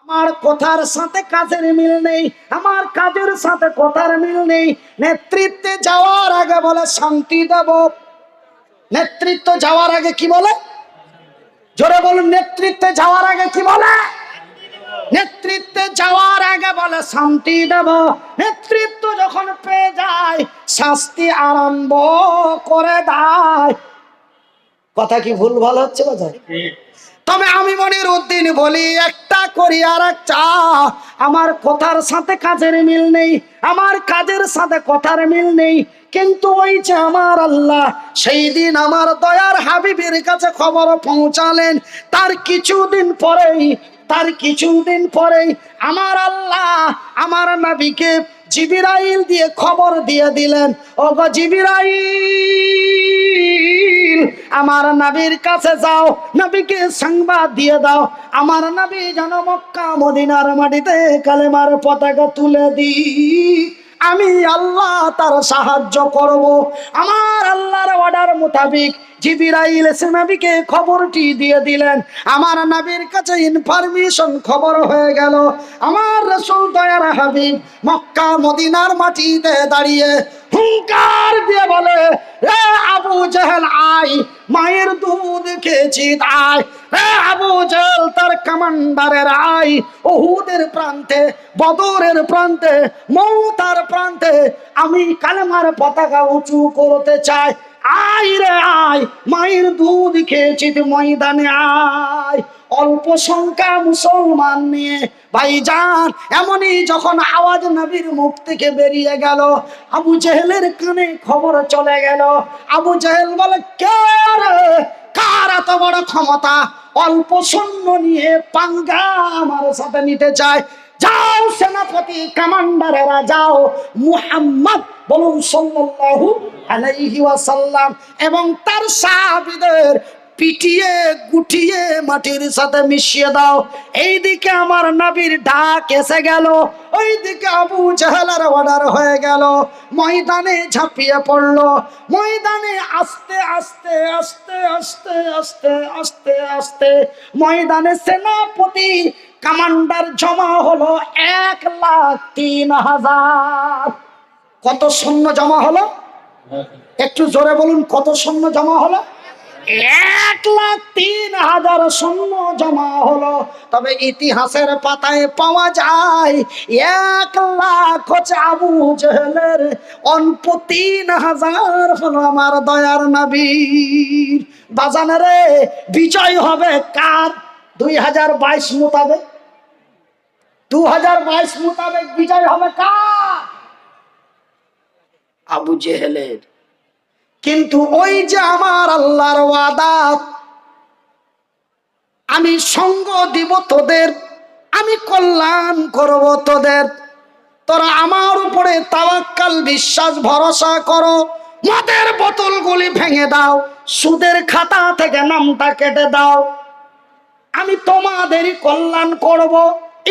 আমার কথার সাথে কাজের মিল নেই, আমার কাজের সাথে কথার মিল নেই। নেতৃত্বে যাওয়ার আগে বলে শান্তি দেব। নেতৃত্ব যাওয়ার আগে কি বলে? জোরে বলুন, নেতৃত্বে যাওয়ার আগে কি বলে? নেতৃত্বে যাওয়ার আগে বলে শান্তি দেব। নেতৃত্ব যখন পেয়ে যায় শাস্তি আরম্ভ করে দেয়। কথা কি ভুল ভাল হচ্ছে কথা? তবে আমি মনিরউদ্দিন বলি, একটা করি আর একটা। আমার কথার সাথে কাজের মিল নেই, আমার কাজের সাথে কথার মিল নেই, কিন্তু ওই যে আমার আল্লাহ সেই দিন আমার দয়ার হাবিবের কাছে খবর পৌঁছালেন। তার কিছুদিন পরেই আমার আল্লাহ আমার নবীকে জিবরাইল দিয়ে খবর দিয়ে দিলেন, ওগো জিবরাইল, আমার নবীর কাছে যাও, নবীকে সংবাদ দিয়ে দাও, আমার নবী যেন মক্কা মদিনার মাটিতে কালেমার পতাকা তুলে দিই। আমি আল্লাহ তার সাহায্য করব। আমার আল্লাহর অর্ডার মোতাবেক জিবরাইল এসে নবীকে খবরটি দিয়ে দিলেন। আমার নবীর কাছে ইনফরমেশন খবর হয়ে গেল। আমার রাসূল দয়ার হাবিব মক্কা মদিনার মাটিতে দাঁড়িয়ে হুঙ্কার দিয়ে বলে, এ আবু জেহেল আয়, মায়ের দুধ খেয়েছি আয়। এ আবু জেহেল, তার কমান্ডারের আয়, উহুদের প্রান্তে, বদরের প্রান্তে, মউতার প্রান্তে আমি কালেমার পতাকা উঁচু করতে চাই। আয় রে আয়, মায়ের দুধ খেয়েছি, ময়দানে আয়। অল্প সংখ্যা মুসলমান নিয়ে ভাইজান, এমনই যখন আওয়াজ নবীর মুখ থেকে বেরিয়ে গেল, আবু জেহেলের কানে খবর চলে গেল। আবু জেহেল বলে, কে রে, কার এত বড় ক্ষমতা, অল্প সৈন্য নিয়ে পাঙ্গা আমার সাথে নিতে চায়? যাও সেনাপতি, কমান্ডারেরা যাও, মুহাম্মদ বলুন সাল্লাল্লাহু আলাইহি ওয়াসাল্লাম এবং তার সাহাবীদের পিটিয়ে গুটিয়ে মাটির সাথে মিশিয়ে দাও। এইদিকে আমার নবীর ডাক এসে গেল, ওইদিকে আবু জেহেলের অর্ডার হয়ে গেল। ময়দানে ঝাঁপিয়ে পড়লো। ময়দানে আস্তে আস্তে আস্তে আস্তে আস্তে আস্তে আস্তে ময়দানে সেনাপতি কমান্ডার জমা হলো 1,03,000। কত সৈন্য জমা হলো? একটু জোরে বলুন, কত সৈন্য জমা হলো? 1,03,000 সৈন্য জমা হলো। তবে ইতিহাসের পাতায় পাওয়া যায় 1,00,000 হচ্ছে আবু জেহেলের, অল্প 3,000 হলো আমার দয়ার নবীর। বাজানেরে, বিজয় হবে কার? 2022 মোতাবেক, 2022 মোতাবেক বিজয় হবে কার? আবু জেহেলের। কিন্তু ওই যে আমার আল্লাহর ওয়াদা, আমি সঙ্গ দিব তোদের, আমি কল্যাণ করব তোদের, তোরা আমার উপরে তাওয়াক্কাল, বিশ্বাস ভরসা করো। মদের বোতলগুলি ভেঙে দাও, সুদের খাতা থেকে নামটা কেটে দাও, আমি তোমাদেরই কল্যাণ করব,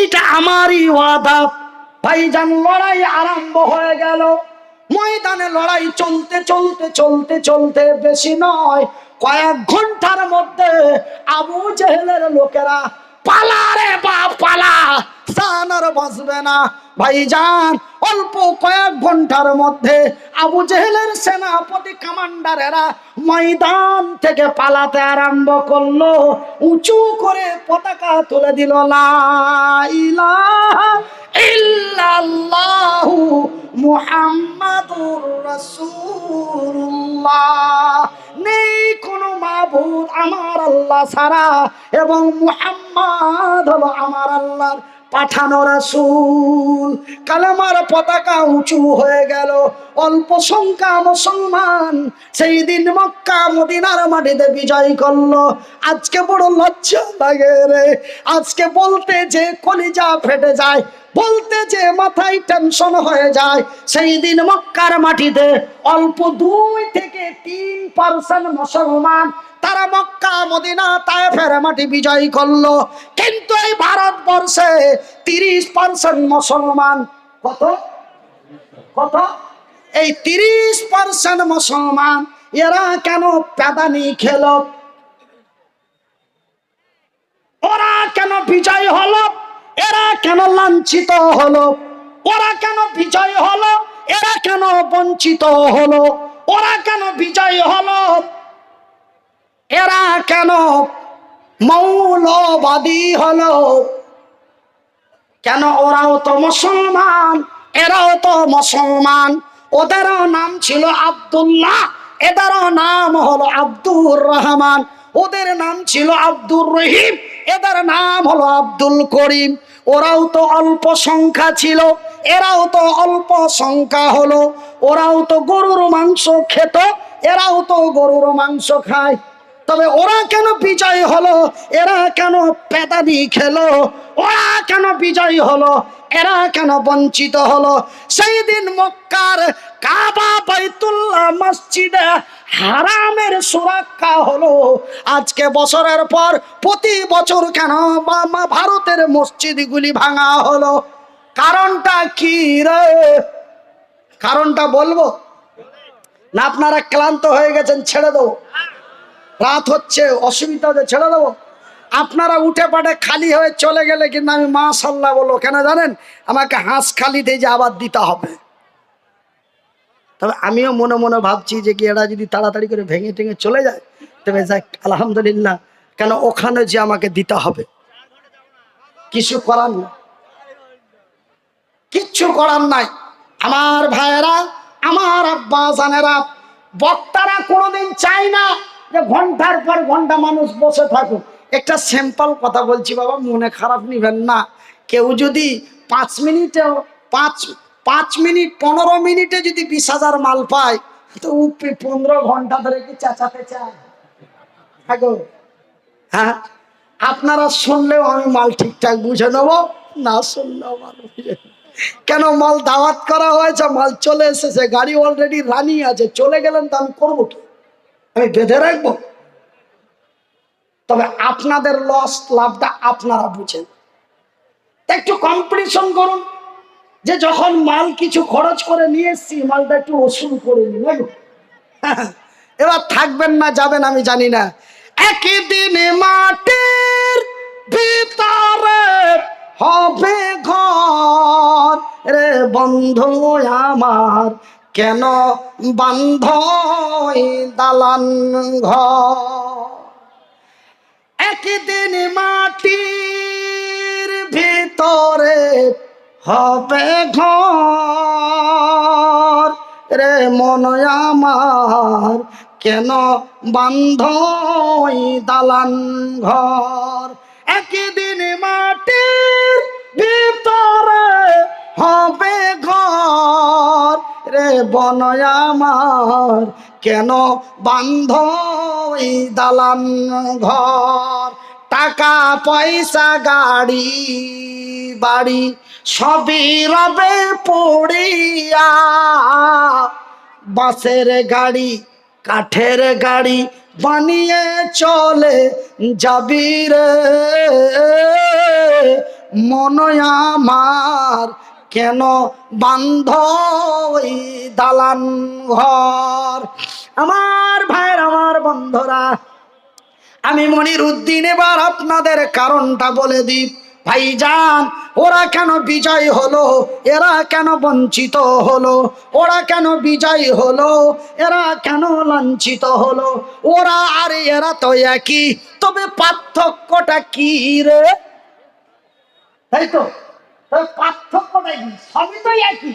এটা আমারই ওয়াদা। ভাইজান, লড়াই আরম্ভ হয়ে গেল। ময়দানে লড়াই চলতে চলতে চলতে চলতে বেশি নয়, কয়েক ঘন্টার মধ্যে আবু জেহেলের লোকেরা পালা রে বাপ পালা, জান আর বাঁচবে না। ভাইজান, অল্প কয়েক ঘন্টার মধ্যে আবু জেহেলের সেনাপতি কমান্ডারেরা ময়দান থেকে পালাতে আরম্ভ করলো। উঁচু করে পতাকা তুলে দিল, লা ইলাহা ইল্লাল্লাহু মুহাম্মাদুর রাসূলুল্লাহ, নেই কোনো মাবুদ আমার আল্লাহ ছাড়া, এবং মুহাম্মদ হলো আমার আল্লাহর পাঠানো রাসূল। কালেমার পতাকা উঁচু হয়ে গেল। অল্প সংখ্যা মুসলমান সেই দিন মক্কা মদিনার মাটিতে বিজয় করলো। আজকে বড় লজ্জা লাগে রে, আজকে বলতে যে কলিজা ফেটে যায়, বলতে যে মাথায় টেনশন হয়ে যায়। সেই দিন মক্কার মাটিতে অল্প 2 থেকে 3% মুসলমান তারা মক্কা মদিনা তায়েফের মাটি বিজয় করলো। কিন্তু এই ভারতবর্ষে 30% মুসলমান। কত কত? এই 30% মুসলমান, এরা কেন প্যাদানি খেলো? ওরা কেন বিজয় হলো? এরা কেন লাঞ্ছিত হলো, ওরা কেন বিজয় হলো, এরা কেন বঞ্চিত হলো, ওরা কেন বিজয় হলো, এরা কেন মৌলবাদী হলো? কেন? ওরাও তো মুসলমান, এরাও তো মুসলমান। ওদেরও নাম ছিল আব্দুল্লাহ, এদেরও নাম হলো আব্দুর রহমান। ওদের নাম ছিল আব্দুর রহিম, এদের নাম হলো আব্দুল করিম। ওরাও তো অল্প সংখ্যা ছিল, এরাও তো অল্প সংখ্যা হলো। ওরাও তো গরুর মাংস খেত, এরাও তো গরুর মাংস খায়। তবে ওরা কেন বিজয় হলো, এরা কেন পেদানি খেলো? ওরা কেন বিজয় হলো, এরা কেন বঞ্চিত হলো? সেই দিন মক্কার কাবা বাইতুল্লাহ মসজিদে হারামের সুরক্ষা হলো। আজকে বছরের পর প্রতি বছর কেন ভারতের মসজিদগুলি ভাঙা হলো? কারণটা কি রে? কারণটা বলবো না? আপনারা ক্লান্ত হয়ে গেছেন, ছেড়ে দেবো? রাত হচ্ছে, অসুবিধা হচ্ছে, ছেড়ে দেবো? আপনারা উঠে পাঠে খালি হয়ে চলে গেলে কিন্তু আমি মাশাআল্লাহ বলবো। কেন জানেন? আমাকে হাঁস খালি দিয়ে যে আবার দিতে হবে। তবে আমিও মনে মনে ভাবছি যে কি এরা যদি তাড়াতাড়ি করে ভেঙে টেঙে চলে যায় তবে যাক আলহামদুলিল্লাহ। কেন? ওখানে যে আমাকে দিতে হবে, কিছু করার না, কিচ্ছু করার নাই। আমার ভাইয়েরা, আমার আব্বা জানেরা, বক্তারা কোনোদিন চায় না যে ঘন্টার পর ঘন্টা মানুষ বসে থাকুক। একটা সিম্পল কথা বলছি বাবা, মনে খারাপ নিবেন না। কেউ যদি 5 মিনিটেও 5 মিনিট 15 মিনিটে যদি 20,000 মাল পায় তো 15 ঘন্টা ধরে কি চেঁচাতে চায়? হ্যাঁ, আপনারা শুনলেও আমি মাল ঠিকঠাক বুঝে নেবো, না শুনলেও মাল বুঝে। কেন? মাল দাওয়াত করা হয়েছে, মাল চলে এসেছে, গাড়ি অলরেডি রানিং আছে, চলে গেলেন তো আমি করবো কি? আমি বেঁধে রাখবো? তবে আপনাদের লস লাভটা আপনারা বুঝেন। একটু কম্পিটিশন করুন, যে যখন মাল কিছু খরচ করে নিয়ে এসছি মালটা একটু ওসুল করে নিন। এবার থাকবেন না যাবেন আমি জানি না। একদিন মাটির ভিতরে হবে ঘর রে বন্ধু আমার, কেন বান্ধ দালান ঘর? একদিন মাটির ভিতরে হবে ঘর রে মন আমার, কেন বান্ধ দালান ঘর? একদিন মাটির ভিতরে হবে ঘর রে বন আমার, কেন বান্ধ দালান ঘর? টাকা পয়সা গাড়ি বাড়ি সবই রবে পড়িয়া, বাসের গাড়ি কাঠের গাড়ি বানিয়ে চলে যাবি রে মন আমার, কেন বান্ধ দালান ঘর? আমার ভাইয়ের, আমার বন্ধুরা, আমি মনির উদ্দিন এবার আপনাদের কারণটা বলে দিই। ভাইজান, ওরা কেন বিজয় হলো, এরা কেন বঞ্চিত হলো? ওরা কেন বিজয় হলো, এরা কেন লাঞ্ছিত হলো? ওরা আর এরা তো একই, তবে পার্থক্যটা কি রে? তাই তো, পার্থক্যটা কি? সবই তো একই,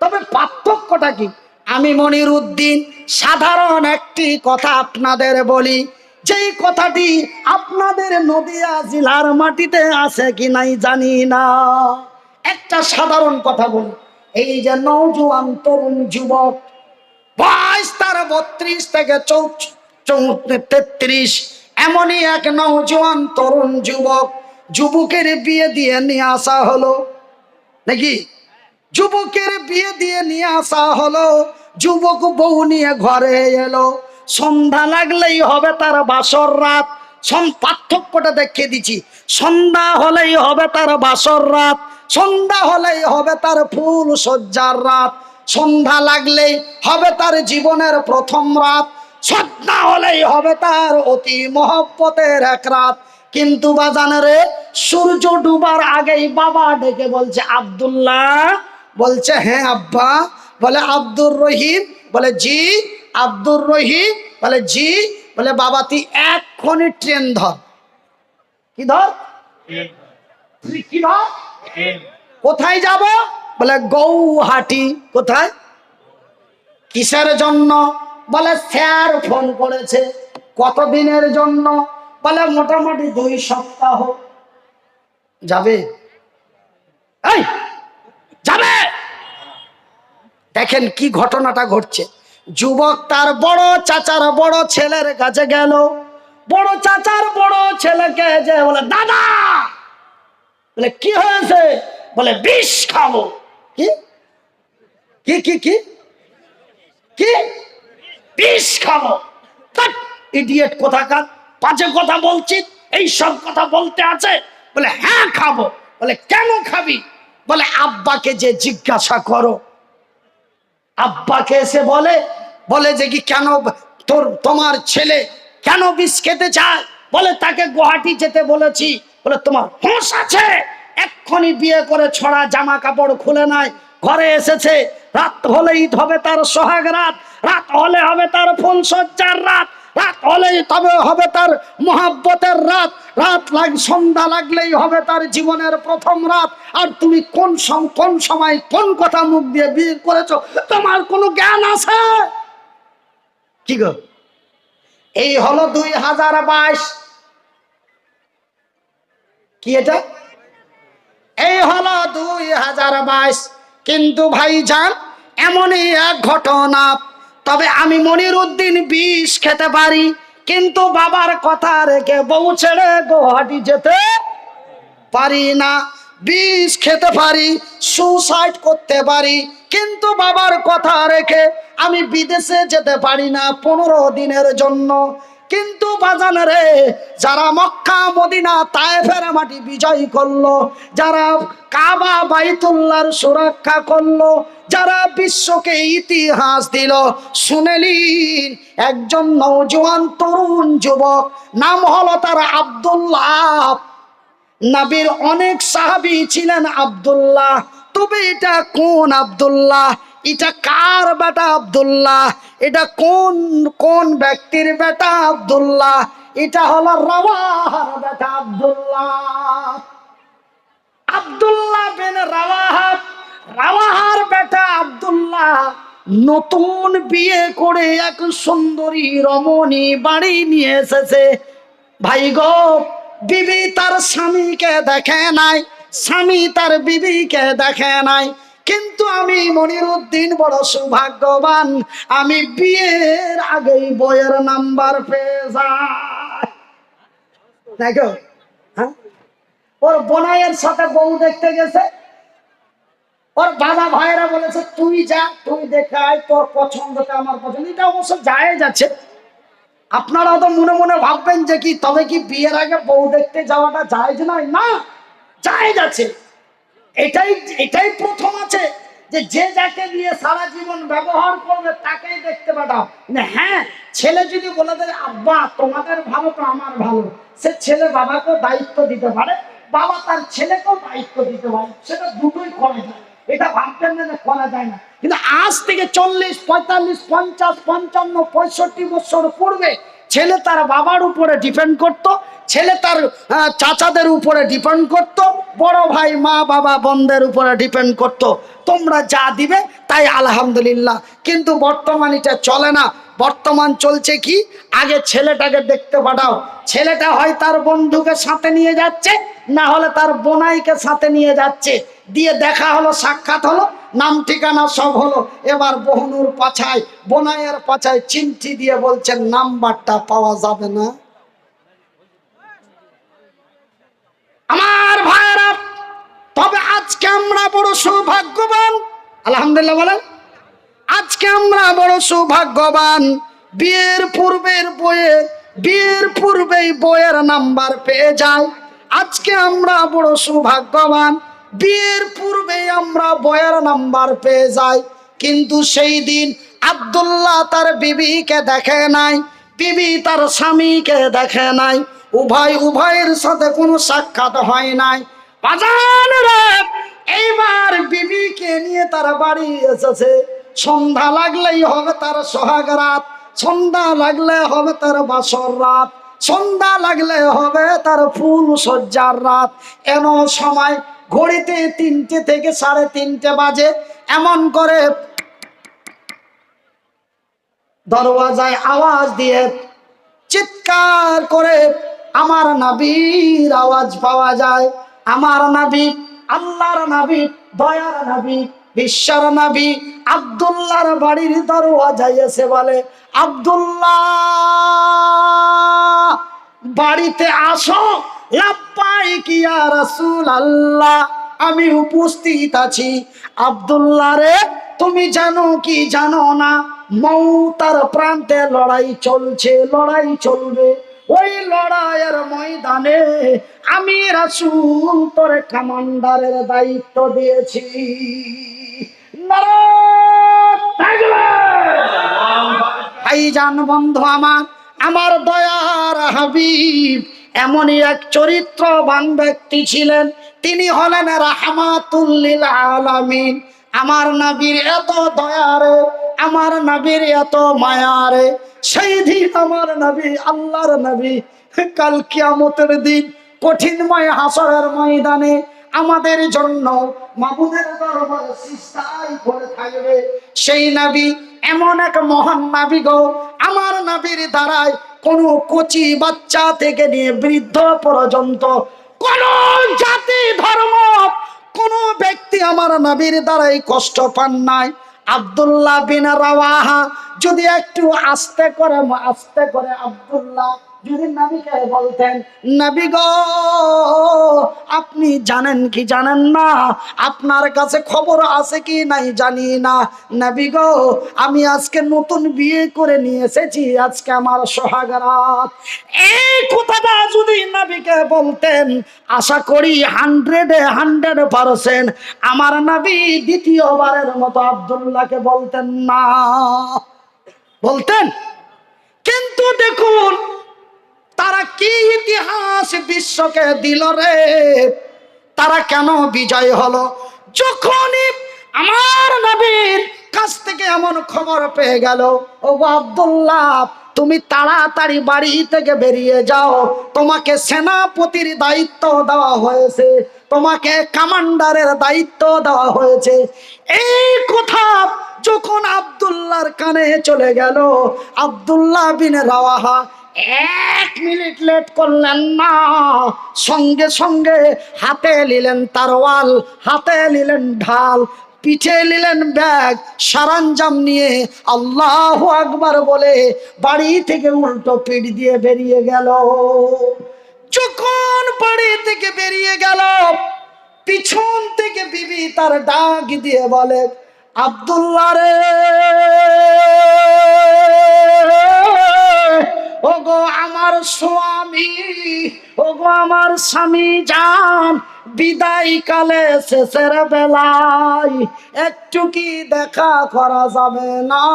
তবে পার্থক্যটা কি? আমি মনির উদ্দিন সাধারণ একটি কথা আপনাদের বলি, যেই কথাটি আপনাদের নদিয়া জেলার মাটিতে আছে কি নাই জানি না। একটা সাধারণ কথা বলি, এই যে নওজোয়ান তরুণ যুবক, বয়স তার 32 থেকে 33, এমনই এক নওজোয়ান তরুণ যুবক, যুবকের বিয়ে দিয়ে নিয়ে আসা হলো নাকি? যুবকের বিয়ে দিয়ে নিয়ে আসা হলো, যুবক বউ নিয়ে ঘরে এলো। সন্ধ্যা লাগলেই হবে তার বাসর রাত। পার্থক্যটা দেখিয়ে দিচ্ছি, সন্ধ্যা হলেই হবে তার বাসর রাত, সন্ধ্যা হলেই হবে তার ফুল সজ্জার রাত, সন্ধ্যা লাগলেই হবে তার জীবনের প্রথম রাত, সন্ধ্যা হলেই হবে তার অতি মহব্বতের এক রাত। কিন্তু বাজান রে, সূর্য ডুবার আগেই বাবা ডেকে বলছে আব্দুল্লাহ। বলছে হ্যাঁ আব্বা। বলে আব্দুর রহিম? বলে জি। আব্দুর রহিম? বলে জি। বলে বাবা তুই এক্ষুনি ট্রেন ধর। কি ধর? কি ধর? কোথায় যাব? বলে গৌহাটি। কোথায়? কিসের জন্য? বলে স্যার ফোন করেছে। কতদিনের জন্য? বলে মোটামুটি 2 সপ্তাহ। যাবে? এই যাবে? দেখেন কি ঘটনাটা ঘটছে। যুবক তার বড় চাচার বড় ছেলের কাছে গেল। বড় চাচার বড় ছেলেকে যে বলে দাদা। বলে কি হয়েছে? বলে বিষ খাবো। কি কি কি কি কি? বিষ খাবো? ইডিয়েট কোথাকার, বাজে কথা বলছিস, এই সব কথা বলতে আছে? বলে হ্যাঁ খাবো। বলে কেন খাবি? বলে আব্বাকে যে জিজ্ঞাসা করো। আব্বাকে এসে বলে বলে যে কি কেন তোমার ছেলে কেন বিষ খেতে চায়? বলে তাকে গুয়াহাটি যেতে বলেছি। বলে তোমার হোশ আছে? এক্ষুনি বিয়ে করে ছড়া জামা কাপড় খুলে নাই, ঘরে এসেছে। রাত হলেই হবে তার সোহাগ রাত, রাত হলে হবে তার ফুলসজ্জার রাত, রাত হলেই তবে হবে তার মহাব্বতের রাত, রাত সন্ধ্যা লাগলেই হবে তার জীবনের প্রথম রাত। আর তুমি কোন সময় কোন কথা মুখ দিয়ে বিয়ে করেছো? তোমার কোনো জ্ঞান আছে? কি গো? এই হলো 2022। কি এটা? এই হলো 2022। কিন্তু ভাইজান এমনই এক ঘটনা। তবে আমি মনিরউদ্দিন বিষ খেতে পারি, কিন্তু বাবার কথা রেখে বউ ছেড়ে গুয়াহাটি যেতে পারি না। বিষ খেতে পারি, সুসাইড করতে পারি, কিন্তু বাবার কথা রেখে আমি বিদেশে যেতে পারি না 15 দিনের জন্য। কিন্তু বাজান রে, যারা মক্কা মদিনা তায়েফের মাটি বিজয় করলো, যারা কাবা বাইতুল্লাহর সুরক্ষা করলো, যারা বিশ্বকে ইতিহাস দিল, শুনেলিন একজন নওজোয়ান তরুণ যুবক, নাম হলো তার আব্দুল্লাহ। নবীর অনেক সাহাবী ছিলেন আব্দুল্লাহ। তবে এটা কোন আব্দুল্লাহ? এটা কার বেটা আব্দুল্লাহ? এটা কোন কোন ব্যক্তির বেটা আব্দুল্লাহ? এটা হলো রাওয়াহার বেটা আব্দুল্লাহ। আব্দুল্লাহ বিন রাওয়াহা, রাওয়াহার বেটা আব্দুল্লাহ নতুন বিয়ে করে এক সুন্দরী রমণী বাড়ি নিয়ে এসেছে। ভাই গো, বিবি তার স্বামীকে দেখে নাই, স্বামী তার বিবিকে দেখে নাই। কিন্তু আমি মনিরউদ্দিন বড় সৌভাগ্যবান, আমি বিয়ের আগেই বইয়ের নাম্বার পেয়ে যাই। দেখো, হ্যাঁ, ওর বোনাইয়ের সাথে বউ দেখতে গেছে। ওর বাবা ভাইয়েরা বলেছে তুই যা, তুই দেখাই তোর পছন্দটা আমার পছন্দ। এটা অবশ্য জায়েজ আছে। আপনারা তো মনে মনে ভাববেন যে কি তবে কি বিয়ের আগে বউ দেখতে যাওয়াটা জায়েজ নয়? না, জায়েজ আছে। এটাই এটাই প্রথম আছে যে যে যাকে নিয়ে সারা জীবন ব্যবহার করবে তাকেই দেখতে পাঠাও। হ্যাঁ, ছেলে যদি বলে দেয় আব্বা তোমাদের ভালো তো আমার ভালো, সে ছেলে বাবাকেও দায়িত্ব দিতে পারে, বাবা তার ছেলেকেও দায়িত্ব দিতে পারে, সেটা দুটোই করা যায়। এটা ভাবতেন না যে করা যায় না। কিন্তু আজ থেকে 40, 45, 50, 55, 65 বছর পূর্বে ছেলে তার বাবার উপরে ডিপেন্ড করত, ছেলে তার চাচাদের উপরে ডিপেন্ড করত, বড় ভাই মা বাবা বোনদের উপরে ডিপেন্ড করত। তোমরা যা দিবে তাই আলহামদুলিল্লাহ। কিন্তু বর্তমান এটা চলে না। বর্তমান চলছে কি, আগে ছেলেটাকে দেখতে পাঠাও। ছেলেটা হয় তার বন্ধুকে সাথে নিয়ে যাচ্ছে, না হলে তার বোনাইকে সাথে নিয়ে যাচ্ছে, দিয়ে দেখা হলো, সাক্ষাৎ হলো, নাম ঠিকানা সব হলো। এবার বহনুর পাছায়, বোনাইয়ের পাছায় চিমটি দিয়ে বলছেন নাম্বারটা পাওয়া যাবে না। আমার ভাইরা, তবে আজকে আমরা বড় সৌভাগ্যবান, আলহামদুলিল্লাহ বলেন। আজকে আমরা বড় সৌভাগ্যবান, বিয়ের পূর্বেই বইয়ের নাম্বার পেয়ে যাই। আজকে আমরা বড় সৌভাগ্যবান, বিয়ের পূর্বেই আমরা বইয়ের নাম্বার পেয়ে যাই। কিন্তু সেই দিন আব্দুল্লাহ তার বিবিকে দেখে নাই, বিবি তার স্বামীকে দেখে নাই। উভয়ের সাথে কোনো সাক্ষাৎ হয় নাই। বাজানরা এইবার বিবিকে নিয়ে তারা বাড়ি এসেছে। সন্ধ্যা লাগলেই হবে তার সোহাগ রাত, সন্ধ্যা লাগলে হবে তার বাসর রাত, সন্ধ্যা লাগলে হবে তার ফুল সজ্জার রাত। এন সময় ঘড়িতে 3টে থেকে 3:30 বাজে। এমন করে দরওয়াজায় আওয়াজ দিয়ে চিৎকার করে আমার নবীর আওয়াজ পাওয়া যায়। আমার নবী, আল্লাহর নবী, দয়ার নবী, বিশ্বর নবী আব্দুল্লাহর বাড়ির দরওয়াজায় এসে বলে, আব্দুল্লাহ বাড়িতে আসো। লাব্বাইক ইয়া রাসূলুল্লাহ, আমি উপস্থিত আছি। আব্দুল্লাহ রে, তুমি জানো কি জানো না, মৌতার প্রান্তে লড়াই চলছে, লড়াই চলবে। ওই লড়াইয়ের ময়দানে আমি রাসূল তোরে কমান্ডারের দায়িত্ব দিয়েছি। ভাইজান বন্ধু আমার, আমার দয়ার হাবিব এমনই এক চরিত্রবান ব্যক্তি ছিলেন। তিনি হলেন রাহমাতুল লিল আলামিন। আমার নবীর এত দয়ারে, আমার নবীর এত মায়ারে, সেই দিন আমার নবী, আল্লাহর নবী, কাল কিয়ামতের দিন কঠিনময় হাসরের ময়দানে আমাদের জন্য মাবুদের দরবারে সিজদায় পড়ে থাকবে। সেই নবী এমন এক মহান নবী গো, আমার নবীর দ্বারায় কোন কচি বাচ্চা থেকে নিয়ে বৃদ্ধ পর্যন্ত কোন জাতি ধর্ম কোন ব্যক্তি আমার নবীর দ্বারাই কষ্ট পান নাই। আব্দুল্লাহ বিন রাওয়াহা যদি একটু আস্তে করে আব্দুল্লাহ যদি নবীকে বলতেন, নবী গো আপনি জানেন কি জানেন না, আপনার কাছে খবর আছে কি নাই জানি না, নবী গো আমি আজকে নতুন বিয়ে করে নিয়ে এসেছি, আজকে আমার সোহাগ রাত, এই কথাটা যদি নবীকে বলতেন, আশা করি 100% আমার নবী দ্বিতীয়বারের মতো আব্দুল্লাহকে বলতেন না, বলতেন। কিন্তু দেখুন তারা কি ইতিহাস বিশ্বকে দিল রে, তারা কেন বিজয় হলো। যখনই আমার নবীর কাছ থেকে এমন খবর পেয়ে গেল, ও আব্দুল্লাহ তুমি তাড়াতাড়ি বাড়ি থেকে বেরিয়ে যাও, তোমাকে সেনাপতির দায়িত্ব দেওয়া হয়েছে, তোমাকে কমান্ডারের দায়িত্ব দেওয়া হয়েছে। এই কথা যখন আব্দুল্লাহর কানে চলে গেল, আব্দুল্লাহ বিন রাওয়াহা 1 মিনিট লেট করলেন না, সঙ্গে সঙ্গে হাতে নিলেন তরোয়াল, হাতে নিলেন ঢাল, পিঠে নিলেন ব্যাগ, সরঞ্জাম নিয়ে আল্লাহু আকবার বলে বাড়ি থেকে উল্টো পিঠ দিয়ে বেরিয়ে গেল। যখন বাড়ি থেকে বেরিয়ে গেল, পিছন থেকে বিবি তার ডাক দিয়ে বলে, আব্দুল্লাহ রে, ওগো আমার স্বামী, ওগো আমার স্বামী জান, বিদায় কালে শেষের বেলায় একটু কি দেখা করা যাবে না?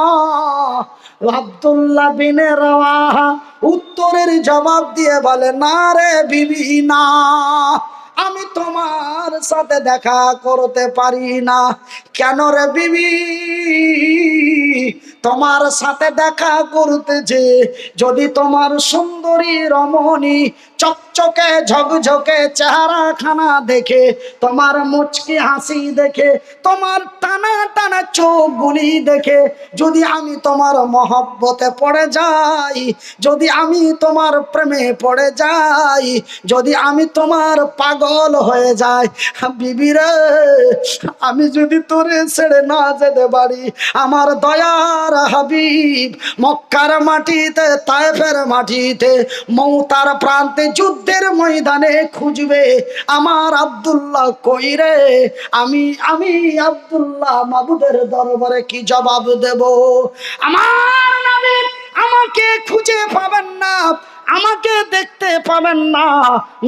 আব্দুল্লাহ বিন রাওয়াহা উত্তরের জবাব দিয়ে বলে, না রে বিবি না, আমি তোমার সাথে দেখা করতে পারি না। কেন রে বিবি? তোমার সাথে দেখা করতে যে যদি তোমার সুন্দরী রমণী চকচকে ঝকঝকে চেহারাখানা দেখে, তোমার মুচকি হাসি দেখে, তোমার টানা টানা চোখগুলি দেখে যদি আমি তোমার মহব্বতে পড়ে যাই, যদি আমি তোমার প্রেমে পড়ে যাই, যদি আমি তোমার পাগল হয়ে যাই, বিবি রে আমি যদি তোরে ছেড়ে না যেতে পারি, আমার দয়ার হাবিব মক্কার মাটিতে, তায়েফের মাটিতে, মৌতার প্রান্তে, যুদ্ধের ময়দানে খুঁজবে আমার আব্দুল্লাহ কই রে, আমি আব্দুল্লাহ মাবুদের দরবারে কি জবাব দেব? আমার নবী আমাকে খুঁজে পাবেন না, আমাকে দেখতে পাবেন না।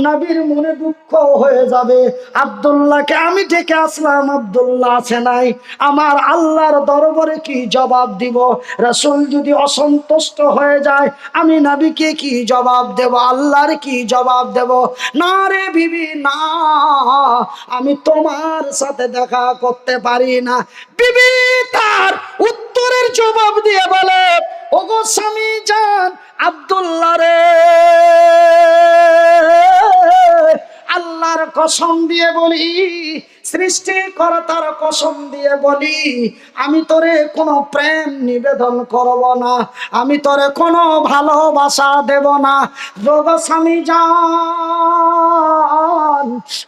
নবীর মনে দুঃখ হয়ে যাবে। আব্দুল্লাহকে আমি ডেকে আসলাম, আব্দুল্লাহ আছে নাই, আমার আল্লাহর দরবারে কি জবাব দিব? রাসূল যদি অসন্তুষ্ট হয়ে যায় আমি নবীকে কি জবাব দেব, আল্লাহর কি জবাব দেব? না রে বিবি না, আমি তোমার সাথে দেখা করতে পারি না। বিবি তার উত্তরের জবাব দিয়ে বলে, ওগো স্বামী জান আব্দুল্লাহ রে, আল্লাহর কসম দিয়ে বলি, সৃষ্টিকর্তার কসম দিয়ে বলি, আমি তোরে কোনো প্রেম নিবেদন করব না, আমি তোরে কোনো ভালোবাসা দেব না। যোগ স্বামী জান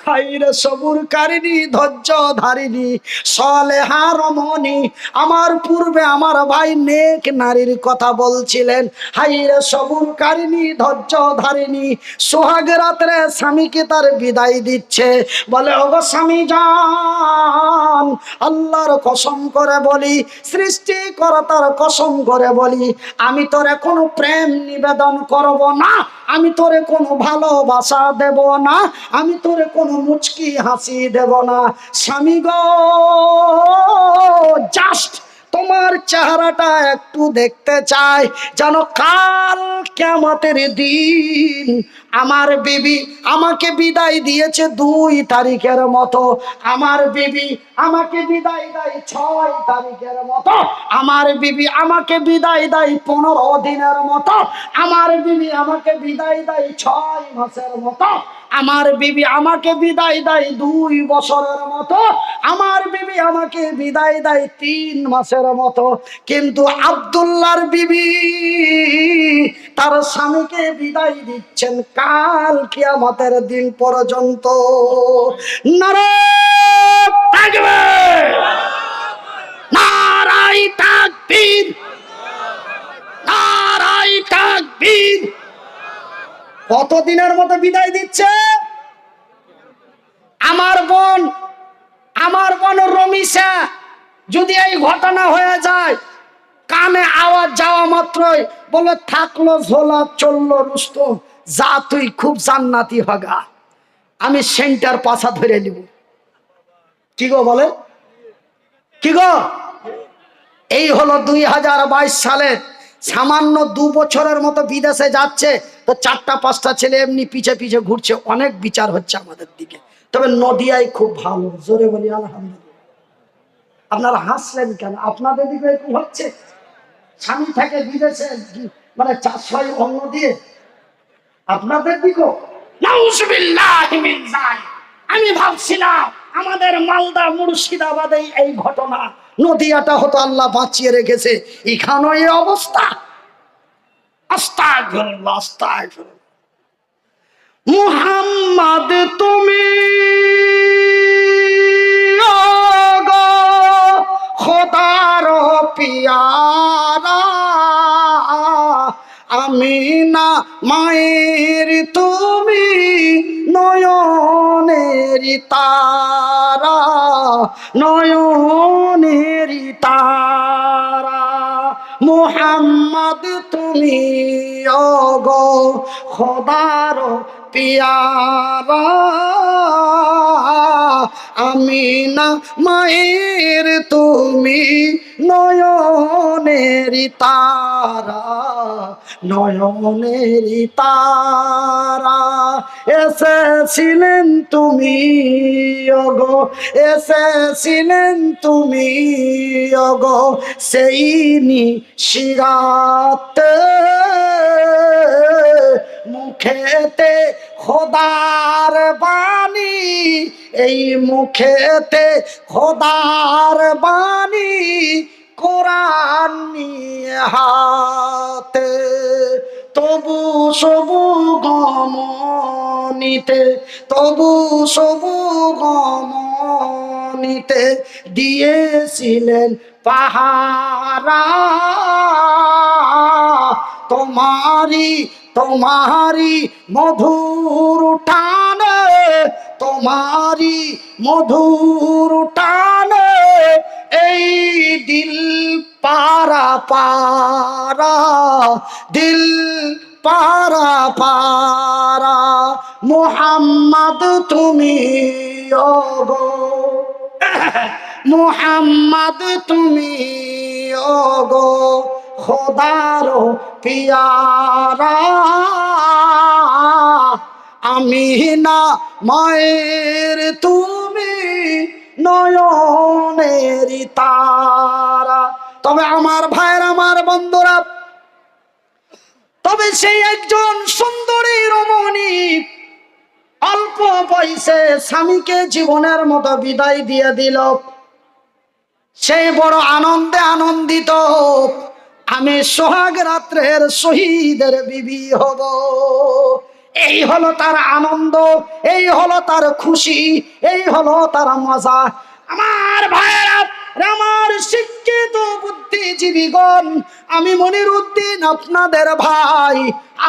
হাইরে সবুরকারিনী, ধৈর্য ধারিণী, সলেহা রমণী, আমার পূর্বে আমার ভাই নেক নারীর কথা বলছিলেন। হাইরে সবুরকারিনী, ধৈর্য ধারিণী, সোহাগ রাত্রে স্বামীকে তার বিদায় দিচ্ছে। বলে ওগো স্বামী জান আল্লাহর কসম করে বলি, সৃষ্টিকর্তার কসম করে বলি, আমি তোরে কোনো প্রেম নিবেদন করব না, আমি তোরে কোনো ভালোবাসা দেব না, আমি তোরে কোনো মুচকি হাসি দেব না। স্বামী গো, জাস্ট তোমার চেহারাটা একটু দেখতে চাই, যেন কাল কিয়ামতের দিন আমার বিবি আমাকে বিদায় দিয়েছে 2 তারিখের মতো, আমার বিবি আমাকে বিদায় দেয় 6 তারিখের মতো, আমার বিবি আমাকে বিদায় দেয় 15 দিনের মতো, আমার বিবি আমাকে বিদায় দেয় 6 মাসের মতো, আমার বিবি আমাকে বিদায় দেয় 2 বছরের মতো, আমার বিবি আমাকে বিদায় দেয় 3 মাসের মতো। কিন্তু আব্দুল্লাহর বিবি তার স্বামীকে বিদায় দিচ্ছেন কাল কিয়ামতের দিন পর্যন্ত। নারে তাকবীর, নারায়ে তাকবীর, নারায়ে তাকবীর। কতদিনের মতো বিদায় দিচ্ছে? আমার বোন রমিসা, যদি এই ঘটনা হয়ে যায়, কানে আওয়াজ যাওয়া মাত্রই বলে থাকলো ঝোলা চললো রুস্তম, যা তুই খুব জান্নাতি হগা, আমি সেন্টার পাছা ধরে নিব। কি গো বলে, কি গো? এই হলো 2022 সালে, সামান্য 2 বছরের মতো বিদেশে যাচ্ছে তো 4টা-5টা ছেলে এমনি পিছে পিছে ঘুরছে, অনেক বিচার হচ্ছে আমাদের দিকে। তবে নদিয়ায় খুব ভালো, জোরে বলি আলহামদুলিল্লাহ। আপনারা হাসলেন কেন? আপনাদের দিকে এরকম হচ্ছে? স্বামী থাকে বিদেশে, মানে 400 অন্ন দিয়ে, আপনাদের দিকেও? নাউজুবিল্লাহি মিন যালিক। আমি ভাবছিলাম আমাদের মালদা মুর্শিদাবাদে এই ঘটনা, নদিয়াটা হতো আল্লাহ বাঁচিয়ে রেখেছে, এখানেও এই অবস্থা। আস্তাগফিরুল্লাহ, আস্তাগফিরুল্লাহ। মুহাম্মদ তুমি ওগো খোদার পিয়ারা, আমিনা মায়ের তুমি নয়নের তারা, নয়নের তারা। মুহাম্মদ তুমি ওগো খোদার পিয়ারা, আমিনা মায়ের তুমি নয়নের তারা, নয়নের তারা। এসেছিলেন তুমি ওগো, এসেছিলেন তুমি ওগো সেই নিশিরাতে, মুখেতে খোদার বাণী, এই মুখেতে খোদার বাণী, কোরআন নিয়ে হাতে, তবু সবু গমনিতে, তবু সবু গমনিতে দিয়েছিলেন পাহারা। তোমারি তোমারি মধুর টানে, তোমারি মধুর টানে, এই দিল পারা পারা, দিল পারা পারা মুহাম্মদ তুমি ওগো মুহাম্মদ তুমি ওগো খোদার পিয়ারা আমিনা মায়ের তুমি নয়নের তারা। তবে আমার ভাইয়ের, আমার বন্ধুরা, তবে সেই একজন সুন্দরী রমণী অল্প বয়সে স্বামীকে জীবনের মতো বিদায় দিয়ে দিল। সে বড় আনন্দে আনন্দিত, আমি সোহাগ রাত্রের শহীদের বিবি হব। এই হলো তার আনন্দ, এই হলো তার খুশি, এই হলো তার মজা। আমার ভাইয়েরা, আমার শিক্ষিত বুদ্ধিজীবীগণ, আমি মনিরউদ্দিন আপনাদের ভাই,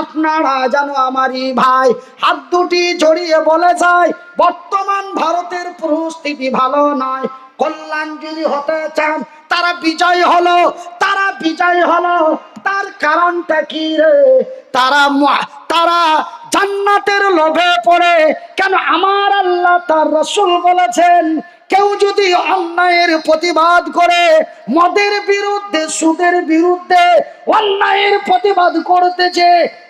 আপনারা যেন আমারই ভাই। হাত দুটি জড়িয়ে বলে যায়, বর্তমান ভারতের পরিস্থিতি ভালো নয়। কল্যাণ যদি হতে চান, তারা বিজয় হলো, তারা বিজয় হলো। তার কারণটা কি রে? তারা জান্নাতের লোভে পড়ে। কেন? আমার আল্লাহ তার রাসূল বলেছেন, কেউ যদি অন্যায়ের প্রতিবাদ করে, মদের বিরুদ্ধে, সুদের বিরুদ্ধে অন্যায়ের প্রতিবাদ করতেছে,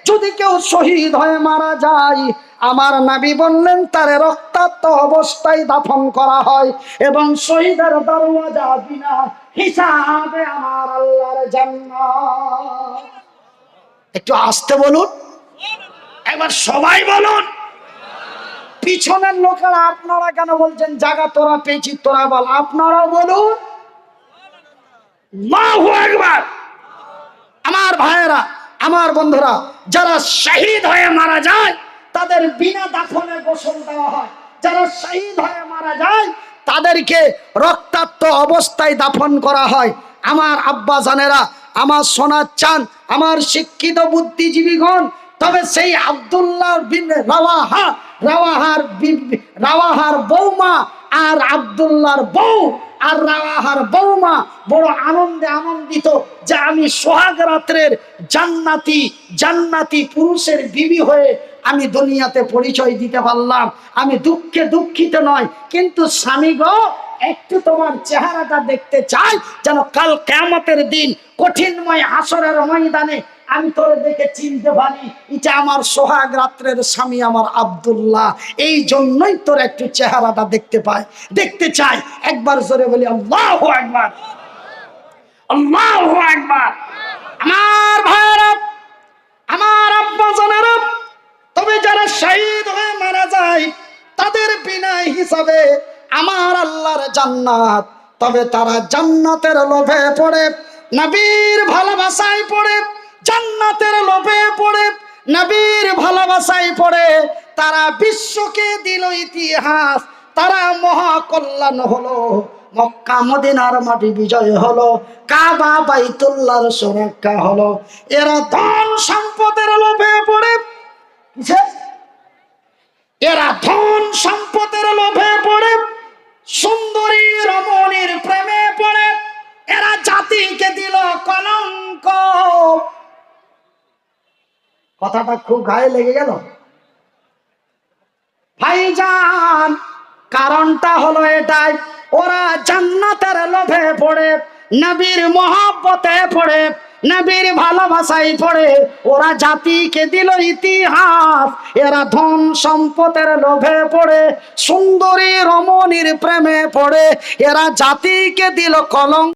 যদি কেউ শহীদ হয়ে মারা যায়, আমার নবী বললেন তার রক্তাক্ত অবস্থায় দাফন করা হয় এবং শহীদের দরওয়াজা বিনা হিসাবে আমার আল্লাহর জান্নাত। একটু আস্তে বলুন, একবার সবাই বলুন। পিছনের লোকেরা আপনারা কেন বলছেন? জায়গা তোরা পেয়েছি, তোরা বল। আপনারাও বলুন আল্লাহু আকবার। আমার ভাইয়েরা, আমার বন্ধুরা, যারা শহীদ হয়ে মারা যায় তাদের বিনা দাফনে গোসল দেওয়া হয়। যারা শহীদ হয়ে মারা যায় তাদেরকে রক্তাক্ত অবস্থায় দাফন করা হয়। আমার আব্বা জানেরা, আমার সোনার চাঁদ, আমার শিক্ষিত বুদ্ধিজীবীগণ, তবে সেই আব্দুল্লাহ বিন রাওয়াহার বৌমা আর আব্দুল্লাহর বউ আর রাওয়াহার বৌমা বড় আনন্দে আনন্দিত যে আমি সোহাগ রাত্রের জান্নাতি পুরুষের বিবি হয়ে আমি দুনিয়াতে পরিচয় দিতে পারলাম। আমি দুঃখে দুঃখিত নয়, কিন্তু স্বামী গো, একটু তোমার চেহারাটা দেখতে চাই, যেন কাল কিয়ামতের দিন কঠিনময় হাসরের ময়দানে আমি তোরে দেখে চিনতে পারি, এটা আমার সোহাগ রাত্রের স্বামী, আমার আব্দুল্লাহ। এই জন্যই তোর একটু চেহারাটা দেখতে চাই। একবার জোরে বলি আল্লাহু আকবার, আল্লাহু আকবার। আমার ভাইরা, আমার আব্বা জানেরা, তবে যারা শহীদ হয়ে মারা যায় তাদের বিনা হিসাবে আমার আল্লাহর জান্নাত। তবে তারা জান্নাতের লোভে পড়ে, নবীর ভালোবাসায় পড়ে, জান্নাতের লোভে পড়ে, নবীর ভালোবাসায় পড়ে, তারা বিশ্বকে দিল ইতিহাস। তারা মহাকল্যাণ হলো, মক্কা মদিনার মাটি বিজয় হলো, কাবা বাইতুল্লাহর সুরক্ষা হলো। এরা ধন সম্পদের লোভে পড়ে, এরা ধন সম্পদের লোভে পড়ে, সুন্দরী রমণীর প্রেমে পড়ে, এরা জাতিকে দিল কলঙ্ক। কথাটা খুব গায়ে লেগে গেল ভাইজান। কারণটা হলো এটাই, ওরা জান্নাতের লোভে পড়ে, নবীর মহব্বতে পড়ে, নবীর ভালোবাসায় পড়ে, ওরা জাতিকে দিল ইতিহাস। এরা ধন সম্পদের লোভে পড়ে, সুন্দরী রমণীর প্রেমে পড়ে, এরা জাতিকে দিল কলঙ্ক।